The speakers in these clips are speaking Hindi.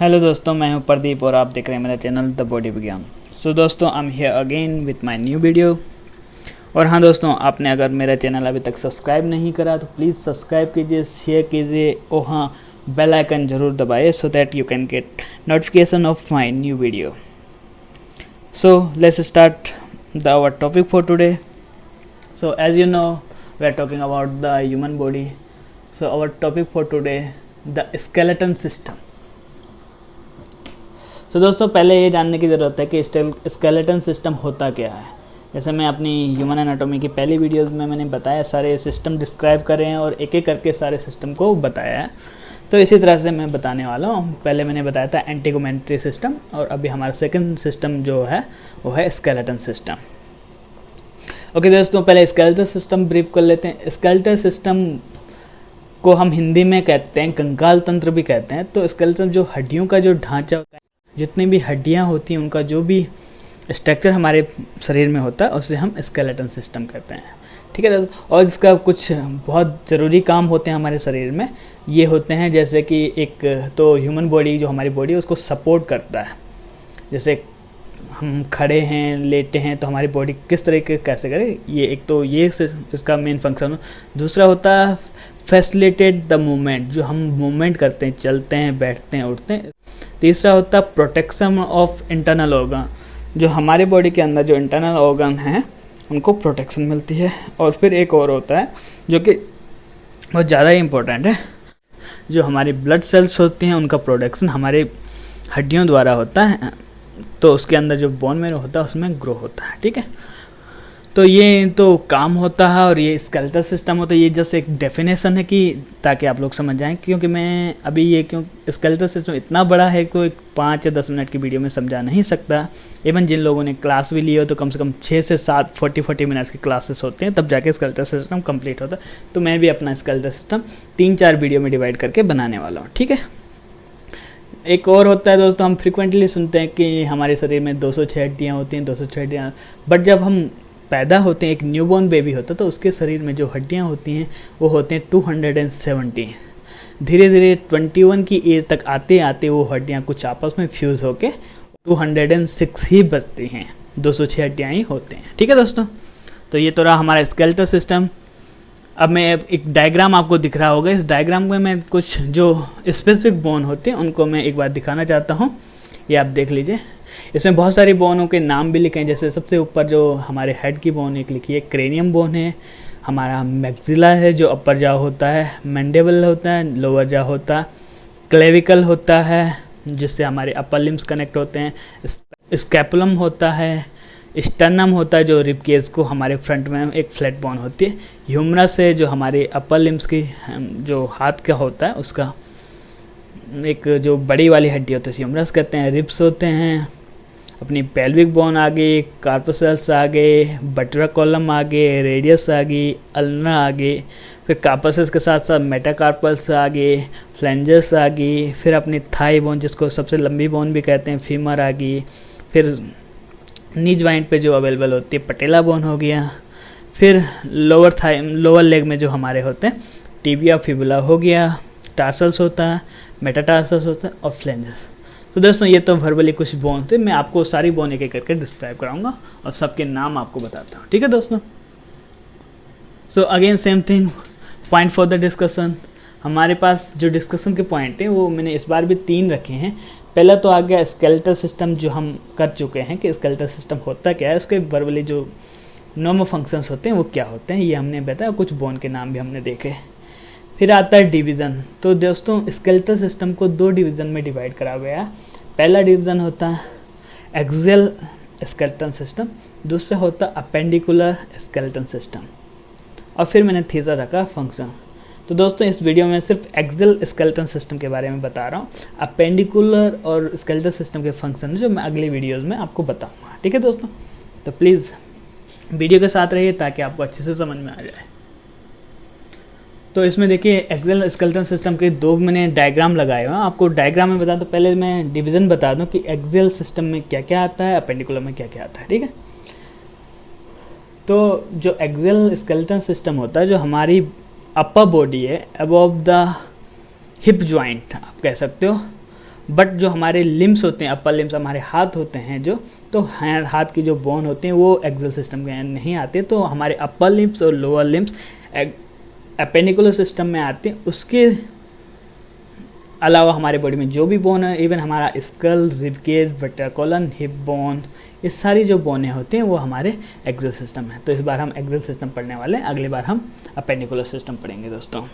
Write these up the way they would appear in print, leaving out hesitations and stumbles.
हेलो दोस्तों, मैं हूं प्रदीप और आप देख रहे हैं मेरा चैनल द बॉडी विज्ञान। सो दोस्तों, I am here again with my new video. और हाँ दोस्तों, आपने अगर मेरा चैनल अभी तक सब्सक्राइब नहीं करा तो प्लीज़ सब्सक्राइब कीजिए, शेयर कीजिए और हाँ, बेल आइकन ज़रूर दबाइए so that you can get notification of my new video. So let's start our topic for today. So as you know, we are talking about the human body. So our topic for today, the skeleton system. तो दोस्तों, पहले ये जानने की ज़रूरत है कि स्केलेटन सिस्टम होता क्या है। जैसे मैं अपनी ह्यूमन एनाटॉमी की पहली वीडियोस में मैंने बताया, सारे सिस्टम डिस्क्राइब करे हैं और एक एक करके सारे सिस्टम को बताया है। तो इसी तरह से मैं बताने वाला हूँ। पहले मैंने बताया था एंटीगोमेंट्री सिस्टम और अभी हमारा सेकंड सिस्टम जो है वो है स्केलेटन सिस्टम। ओके दोस्तों, पहले स्केलेटन सिस्टम ब्रीफ कर लेते हैं। स्केलेटन सिस्टम को हम हिंदी में कहते हैं कंकाल तंत्र भी कहते हैं। तो स्केलेटन जो हड्डियों का जो ढांचा होता है, जितनी भी हड्डियां होती हैं उनका जो भी स्ट्रक्चर हमारे शरीर में होता है उसे हम स्केलेटन सिस्टम कहते हैं। ठीक है दोस्तों, और इसका कुछ बहुत ज़रूरी काम होते हैं हमारे शरीर में। ये होते हैं जैसे कि एक तो ह्यूमन बॉडी, जो हमारी बॉडी है उसको सपोर्ट करता है। जैसे हम खड़े हैं, लेटे हैं, तो हमारी बॉडी किस तरीके कैसे करे, ये एक तो ये इसका मेन फंक्शन। दूसरा होता है फैसिलिटेट द मूवमेंट, जो हम मूवमेंट करते हैं, चलते हैं, बैठते हैं, उठते हैं। तीसरा होता है प्रोटेक्शन ऑफ इंटरनल ऑर्गन, जो हमारे बॉडी के अंदर जो इंटरनल ऑर्गन हैं उनको प्रोटेक्शन मिलती है। और फिर एक और होता है जो कि बहुत ज़्यादा ही इम्पोर्टेंट है, जो हमारी ब्लड सेल्स होती हैं उनका प्रोडक्शन हमारे हड्डियों द्वारा होता है। तो उसके अंदर जो बोन मैरो होता है उसमें ग्रो होता है। ठीक है, तो ये तो काम होता है और ये स्केलेटल सिस्टम होता है। ये जस्ट एक डेफिनेशन है कि ताकि आप लोग समझ जाएं, क्योंकि मैं अभी ये स्केलेटल सिस्टम इतना बड़ा है तो एक 5 या 10 मिनट की वीडियो में समझा नहीं सकता। इवन जिन लोगों ने क्लास भी ली हो तो कम से कम 6 से 7 40 मिनट्स की क्लासेस होते हैं, तब जाके स्केलेटल सिस्टम कंप्लीट होता है। तो मैं भी अपना स्केलेटल सिस्टम 3-4 वीडियो में डिवाइड करके बनाने वाला हूँ। ठीक है, एक और होता है दोस्तों, हम फ्रिक्वेंटली सुनते हैं कि हमारे शरीर में 206 हड्डियाँ होती हैं, 206 हड्डियाँ। बट जब हम पैदा होते हैं, एक न्यूबॉर्न बेबी होता है, तो उसके शरीर में जो हड्डियाँ होती हैं वो होते हैं 270। धीरे धीरे 21 की एज तक आते आते वो हड्डियाँ कुछ आपस में फ्यूज़ होके 206 ही बचती हैं, 206 हड्डियाँ ही होते हैं। ठीक है दोस्तों, तो ये तो रहा हमारा स्केलेटल सिस्टम। अब मैं एक डायग्राम आपको दिख रहा होगा, इस डायग्राम में मैं कुछ जो स्पेसिफिक बोन होते हैं उनको मैं एक बार दिखाना चाहता हूँ। ये आप देख लीजिए, इसमें बहुत सारी बोनों के नाम भी लिखे हैं। जैसे सबसे ऊपर जो हमारे हेड की बोन एक लिखी है, क्रेनियम बोन है। हमारा मैक्सिला है जो अपर जाव होता है, मैंडेबल होता है, लोअर जाव होता है, क्लेविकल होता है जिससे हमारे अपर लिम्स कनेक्ट होते हैं, स्कैपुलम होता है, स्टर्नम होता है जो रिब केज को हमारे फ्रंट में एक फ्लैट बोन होती है, ह्यूमरस है जो हमारे अपर लिम्स की जो हाथ का होता है उसका एक जो बड़ी वाली हड्डी होती है ह्यूमरस कहते हैं, रिब्स होते हैं, अपनी पेल्विक बोन आगे, कार्पोसेल्स आगे, बटरा कॉलम आगे, रेडियस आगे, अल्ना आगे, फिर कार्पोसेल्स के साथ साथ मेटाकार्पल्स आगे, फ्लेंजस आगे, फिर अपनी थाई बोन जिसको सबसे लंबी बोन भी कहते हैं फीमर आगे, फिर नी जॉइंट पे जो अवेलेबल होती है पटेला बोन हो गया, फिर लोअर लेग में जो हमारे होते हैं टिबिया फिबुला हो गया, टार्सल्स होता है, मेटाटार्सल्स होता है और फ्लेंजस। तो दोस्तों, ये तो वर्बली कुछ बोन थे, मैं आपको सारी बोन एक एक करके डिस्क्राइब कराऊंगा और सबके नाम आपको बताता हूँ। ठीक है दोस्तों, so again same thing, point for the discussion. हमारे पास जो डिस्कशन के पॉइंट हैं वो मैंने इस बार भी 3 रखे हैं। पहला तो आ गया स्केलेटल सिस्टम, जो हम कर चुके हैं कि स्केलेटल सिस्टम होता क्या है, उसके वर्बली जो नॉर्मल फंक्शंस होते हैं वो क्या होते हैं, ये हमने बताया। कुछ बोन के नाम भी हमने देखे। फिर आता है डिवीज़न। तो दोस्तों, स्केलेटल सिस्टम को 2 डिवीज़न में डिवाइड करा गया है। पहला डिवीज़न होता है एक्सियल स्केलेटन सिस्टम, दूसरा होता है अपेंडिकुलर स्केलेटन सिस्टम, और फिर मैंने तीसरा रखा फंक्शन। तो दोस्तों, इस वीडियो में सिर्फ एक्सियल स्केलेटन सिस्टम के बारे में बता रहा हूँ। अपेंडिकुलर और स्केलेटल सिस्टम के फंक्शन जो मैं अगली वीडियोज़ में आपको बताऊँगा। ठीक है दोस्तों, तो प्लीज़ वीडियो के साथ रहिए ताकि आपको अच्छे से समझ में आ जाए। तो इसमें देखिए, एक्सियल स्केलेटन सिस्टम के 2 मैंने डायग्राम लगाए हुए हैं। आपको डायग्राम में बता दूं, पहले मैं डिवीज़न बता दूं कि एक्सियल सिस्टम में क्या क्या आता है, अपेंडिकुलर में क्या क्या आता है। ठीक है, तो जो एक्सियल स्केलेटन सिस्टम होता है, जो हमारी अपर बॉडी है अबव द हिप जॉइंट आप कह सकते हो, बट जो हमारे लिम्स होते हैं, अपर लिम्स हमारे हाथ होते हैं जो, तो हाथ की जो बोन होते हैं वो एक्सल सिस्टम के नहीं आते, तो हमारे अपर लिम्स और लोअर लिम्स अपेंडिकुलर सिस्टम में आते हैं। उसके अलावा हमारे बॉडी में जो भी बोन है, इवन हमारा skull, rib cage, vertebral column, hip bone, ये सारी जो बोनें होती हैं वो हमारे एक्सल सिस्टम है। तो इस बार हम एक्सल सिस्टम पढ़ने वाले हैं, अगली बार हम अपेंडिकुलर सिस्टम पढ़ेंगे दोस्तों।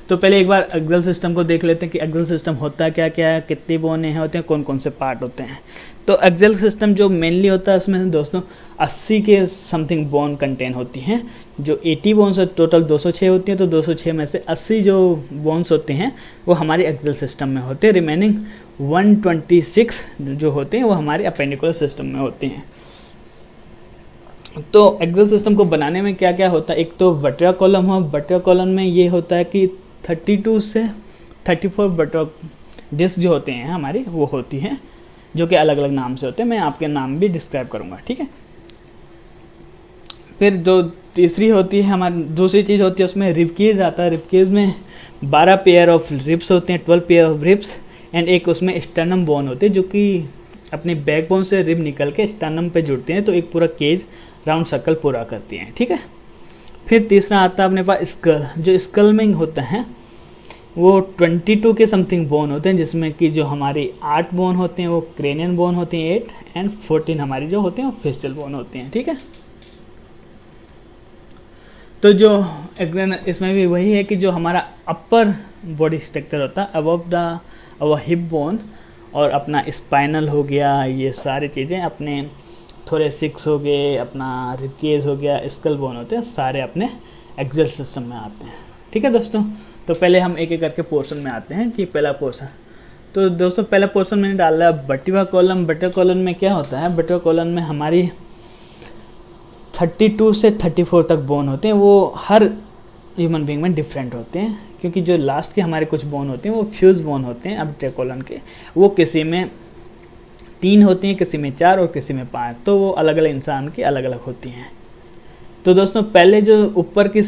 तो पहले एक बार एक्सल सिस्टम को देख लेते हैं कि एक्सल सिस्टम होता क्या क्या है, कितनी बोनें होते हैं, कौन कौन से पार्ट होते हैं। तो एक्सल सिस्टम जो मेनली होता है उसमें दोस्तों 80 के समथिंग बोन कंटेन होती हैं। जो 80 बोन्स टोटल 206 होती हैं, तो 206 में से 80 जो बोन्स होते हैं वो हमारे एक्सल सिस्टम में होते हैं। रिमेनिंग 126 जो होते हैं वो हमारे अपेंडिकुलर सिस्टम में होते हैं। तो एक्सल सिस्टम को बनाने में क्या क्या होता है, एक तो वर्टेब्रल कॉलम हो। वर्टेब्रल कॉलम में ये होता है कि 32 से 34 वर्टेब्रल डिस्क जो होते हैं हमारी वो होती हैं, जो कि अलग अलग नाम से होते हैं। मैं आपके नाम भी डिस्क्राइब करूँगा, ठीक है। फिर जो तीसरी होती है हमारी, दूसरी चीज़ होती है उसमें रिबकेज आता है। रिबकेज में 12 पेयर ऑफ रिब्स होते हैं, 12 पेयर ऑफ रिब्स, एंड एक उसमें स्टर्नम बोन होते हैं जो कि अपने बैकबोन से रिब निकल के स्टर्नम पे जुड़ते हैं, तो एक पूरा केज राउंड सर्कल पूरा करती हैं, ठीक है। फिर तीसरा आता है अपने पास स्कल। जो स्कल में होता है वो 22 के समथिंग बोन होते हैं, जिसमें कि जो हमारी 8 बोन होते हैं वो क्रेनियन बोन होती हैं 8, एंड 14 हमारी जो होते हैं वो फेशियल बोन होते हैं, ठीक है। तो जो इसमें भी वही है कि जो हमारा अपर बॉडी स्ट्रक्चर होता है above the our hip bone, और अपना स्पाइनल हो गया, ये सारी चीज़ें अपने थोरेसिक्स हो गए, अपना रिबकेज हो गया, स्कल बोन होते हैं, सारे अपने एक्सल सिस्टम में आते हैं, ठीक है दोस्तों। तो पहले हम एक एक करके पोर्शन में आते हैं कि पहला पोर्शन। तो दोस्तों पहला पोर्शन मैंने डाला है वर्टेब्रल कॉलम। वर्टेब्रल कॉलम में क्या होता है, वर्टेब्रल कॉलम में हमारी 32 से 34 तक बोन होते हैं। वो हर ह्यूमन बीइंग में डिफरेंट होते हैं, क्योंकि जो लास्ट के हमारे कुछ बोन होते हैं वो फ्यूज बोन होते हैं वर्टेब्रल कॉलम के। वो किसी में 3 होती हैं, किसी में 4 और किसी में 5, तो वो अलग अलग इंसान की अलग अलग होती हैं। तो दोस्तों पहले जो ऊपर की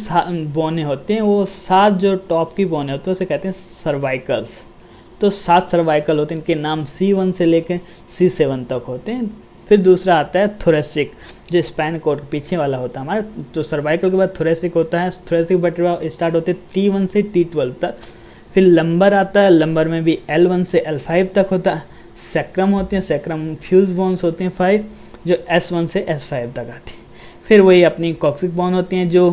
बोने होते हैं वो 7 जो टॉप की बोने होते हैं उसे कहते हैं सर्वाइकल्स। तो 7 सर्वाइकल होते हैं, इनके नाम C1 से लेकर C7 तक होते हैं। फिर दूसरा आता है थोरेसिक, जो स्पाइन कोड पीछे वाला होता है हमारा। तो सर्वाइकल के बाद थोरेसिक होता है। थोरेसिक वर्टेब्रा स्टार्ट होते हैं T1 से T12 तक। फिर लंबर आता है, लंबर में भी L1 से L5 तक होता है। सैक्रम होते हैं, सैक्रम फ्यूज बोन्स होते हैं 5, जो S1 से S5 तक आती है। फिर वही अपनी कॉक्सिक बोन होती हैं जो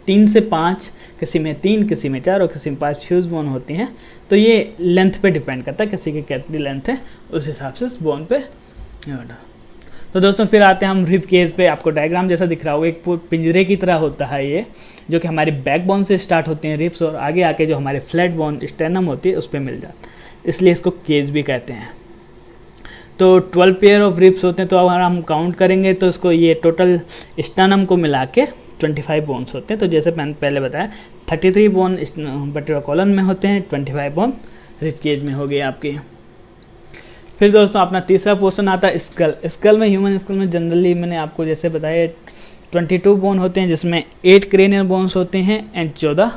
3 से 5, किसी में 3, किसी में 4 और किसी में 5 फ्यूज बोन होती हैं। तो ये लेंथ पे डिपेंड करता है, किसी की कितनी लेंथ है उस हिसाब से उस बोन पे। तो दोस्तों फिर आते हैं हम रिब केज पे। आपको डायग्राम जैसा दिख रहा होगा, एक पिंजरे की तरह होता है ये, जो कि हमारे बैक बोन से स्टार्ट होते हैं रिब्स, और आगे आके जो हमारे फ्लैट बोन स्टेर्नम होती है उस पर मिल जाता है, इसलिए इसको केज भी कहते हैं। तो 12 पेयर ऑफ रिब्स होते हैं। तो अगर हम काउंट करेंगे तो इसको ये टोटल स्टर्नम को मिला के 25 बोन्स होते हैं। तो जैसे मैंने पहले बताया 33 बोन वर्टेब्रल कॉलम में होते हैं, 25 बोन रिब केज में हो गए आपके। फिर दोस्तों अपना तीसरा पोर्शन आता है स्कल। स्कल में, ह्यूमन स्कल में जनरली मैंने आपको जैसे बताया 22 बोन होते हैं, जिसमें 8 क्रेनियल बोन्स होते हैं एंड 14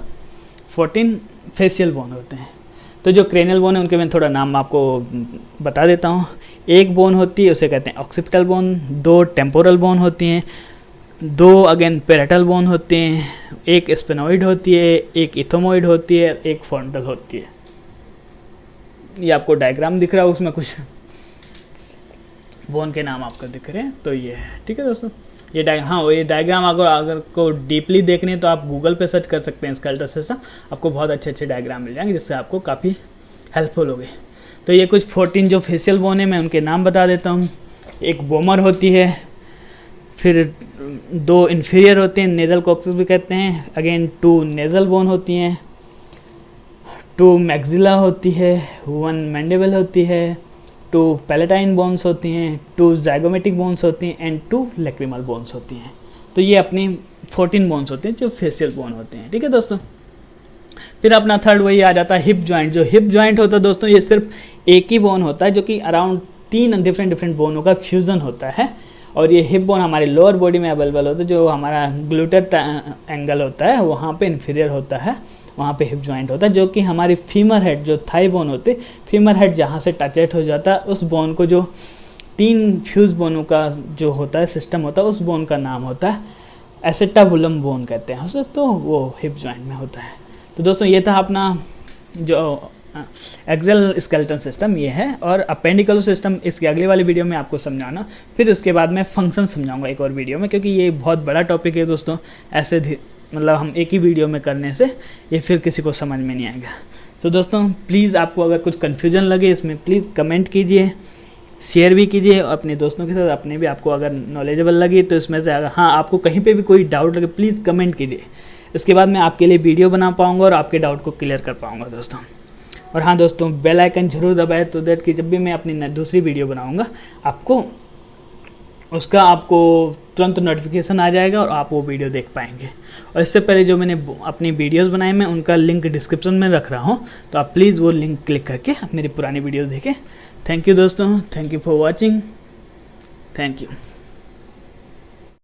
फेशियल बोन होते हैं। तो जो क्रेनियल बोन है उनके मैं थोड़ा नाम आपको बता देता हूँ। एक बोन होती है उसे कहते हैं ऑक्सिपिटल बोन, 2 टेम्पोरल बोन होती हैं, 2 अगेन पेराइटल बोन होते हैं, एक स्पेनोइड होती है, एक इथोमोइड होती है, एक फ्रंटल होती है। ये आपको डायग्राम दिख रहा है, उसमें कुछ बोन के नाम आपको दिख रहे हैं, तो ये है, ठीक है दोस्तों। ये ये डायग्राम अगर को डीपली देखने तो आप गूगल पे सर्च कर सकते हैं स्केलेटल सिस्टम, आपको बहुत अच्छे अच्छे डायग्राम मिल जाएंगे, जिससे आपको काफ़ी हेल्पफुल होगी। तो ये कुछ 14 जो फेशियल बोन है मैं उनके नाम बता देता हूँ। एक बोमर होती है, फिर 2 इन्फीरियर होते हैं, नेजल कॉक्सिस भी कहते हैं, अगेन 2 नेजल बोन होती हैं, 2 मैक्सिला होती है, 1 मैंडिबल होती है, 2 पैलेटाइन बोन्स होती हैं, 2 जाइगोमेटिक बोन्स होती हैं एंड 2 लैक्रिमल बोन्स होती हैं। तो ये अपनी 14 बोन्स होते हैं जो फेशियल बोन होते हैं, ठीक है दोस्तों। फिर अपना थर्ड वही आ जाता है हिप जॉइंट। जो हिप जॉइंट होता है दोस्तों, ये सिर्फ एक ही बोन होता है, जो कि अराउंड 3 डिफरेंट बोनों का फ्यूजन होता है। और ये हिप बोन हमारे लोअर बॉडी में अवेलेबल होता है, जो हमारा ग्लूटेड एंगल होता है वहाँ पे इन्फीरियर होता है, वहाँ पे हिप जॉइंट होता है, जो कि हमारी फीमर हेड जो थाई बोन होते, फीमर हेड जहाँ से टचेट हो जाता है उस बोन को, जो 3 फ्यूज बोनों का जो होता है सिस्टम होता है, उस बोन का नाम होता है एसेटाबुलम बोन कहते हैं उसे, तो वो हिप जॉइंट में होता है। तो दोस्तों ये था अपना जो एक्सेल स्केलेटन सिस्टम ये है, और अपेंडिकुलर सिस्टम इसकी अगली वाली वीडियो में आपको समझाना, फिर उसके बाद मैं फंक्शन समझाऊंगा एक और वीडियो में, क्योंकि ये बहुत बड़ा टॉपिक है दोस्तों। ऐसे मतलब हम एक ही वीडियो में करने से ये फिर किसी को समझ में नहीं आएगा। तो दोस्तों प्लीज़ आपको अगर कुछ कन्फ्यूजन लगे इसमें, प्लीज़ कमेंट कीजिए, शेयर भी कीजिए अपने दोस्तों के साथ, अपने भी आपको अगर नॉलेजेबल लगी तो इसमें से अगर हाँ आपको कहीं पे भी कोई डाउट लगे प्लीज़ कमेंट कीजिए। इसके बाद मैं आपके लिए वीडियो बना पाऊँगा और आपके डाउट को क्लियर कर पाऊँगा दोस्तों। और हाँ दोस्तों, बेल आइकन जरूर दबाएं, तो दैट कि जब भी मैं अपनी दूसरी वीडियो बनाऊँगा आपको तुरंत नोटिफिकेशन आ जाएगा और आप वो वीडियो देख पाएंगे। और इससे पहले जो मैंने अपनी वीडियोस बनाए मैं उनका लिंक डिस्क्रिप्शन में रख रहा हूँ, तो आप प्लीज़ वो लिंक क्लिक करके मेरी पुरानी वीडियोस देखें। थैंक यू दोस्तों, thank you for watching, thank you.